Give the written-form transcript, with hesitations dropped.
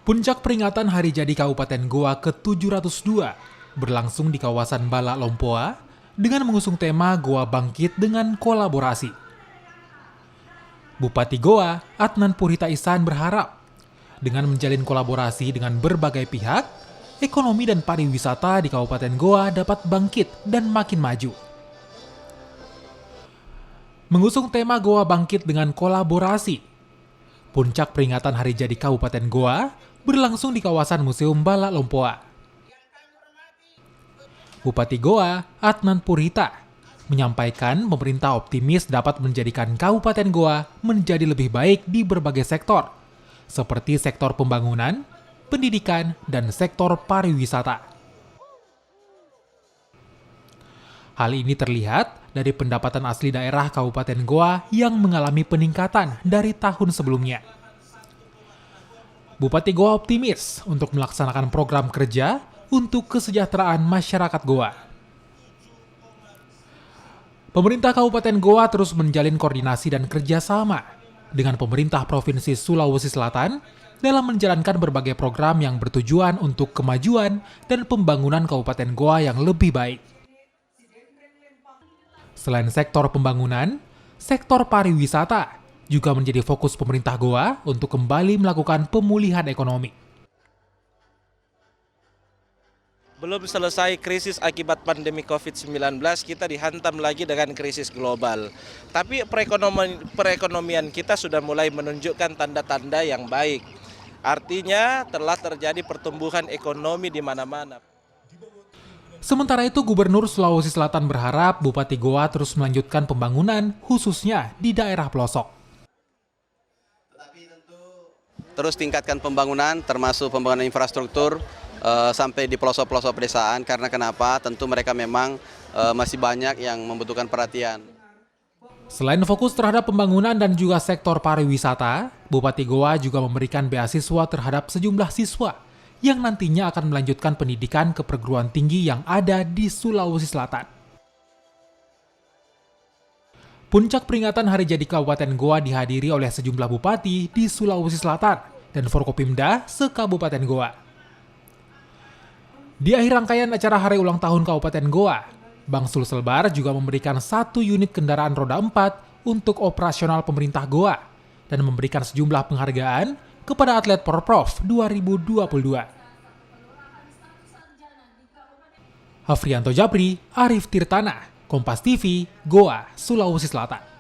Puncak peringatan Hari Jadi Kabupaten Goa ke-702 berlangsung di kawasan Balak Lompoa dengan mengusung tema Goa Bangkit dengan Kolaborasi. Bupati Goa, Adnan Purhita Ihsan berharap dengan menjalin kolaborasi dengan berbagai pihak, ekonomi dan pariwisata di Kabupaten Goa dapat bangkit dan makin maju. Mengusung tema Goa Bangkit dengan Kolaborasi, puncak peringatan Hari Jadi Kabupaten Goa berlangsung di kawasan Museum Balak Lompoa. Bupati Goa, Adnan Purhita, menyampaikan pemerintah optimis dapat menjadikan Kabupaten Goa menjadi lebih baik di berbagai sektor, seperti sektor pembangunan, pendidikan, dan sektor pariwisata. Hal ini terlihat dari pendapatan asli daerah Kabupaten Goa yang mengalami peningkatan dari tahun sebelumnya. Bupati Goa optimis untuk melaksanakan program kerja untuk kesejahteraan masyarakat Goa. Pemerintah Kabupaten Goa terus menjalin koordinasi dan kerjasama dengan pemerintah Provinsi Sulawesi Selatan dalam menjalankan berbagai program yang bertujuan untuk kemajuan dan pembangunan Kabupaten Goa yang lebih baik. Selain sektor pembangunan, sektor pariwisata juga menjadi fokus pemerintah Goa untuk kembali melakukan pemulihan ekonomi. Belum selesai krisis akibat pandemi COVID-19, kita dihantam lagi dengan krisis global. Tapi perekonomian kita sudah mulai menunjukkan tanda-tanda yang baik. Artinya telah terjadi pertumbuhan ekonomi di mana-mana. Sementara itu, Gubernur Sulawesi Selatan berharap Bupati Goa terus melanjutkan pembangunan, khususnya di daerah pelosok. Terus tingkatkan pembangunan, termasuk pembangunan infrastruktur sampai di pelosok-pelosok pedesaan. Karena kenapa? Tentu mereka memang masih banyak yang membutuhkan perhatian. Selain fokus terhadap pembangunan dan juga sektor pariwisata, Bupati Goa juga memberikan beasiswa terhadap sejumlah siswa yang nantinya akan melanjutkan pendidikan ke perguruan tinggi yang ada di Sulawesi Selatan. Puncak peringatan Hari Jadi Kabupaten Goa dihadiri oleh sejumlah bupati di Sulawesi Selatan dan Forkopimda se-Kabupaten Goa. Di akhir rangkaian acara Hari Ulang Tahun Kabupaten Goa, Bang Sulselbar juga memberikan 1 unit kendaraan roda 4 untuk operasional pemerintah Goa dan memberikan sejumlah penghargaan kepada atlet Porprov 2022. Hafrianto Japri, Arif Tirtana, Kompas TV, Goa, Sulawesi Selatan.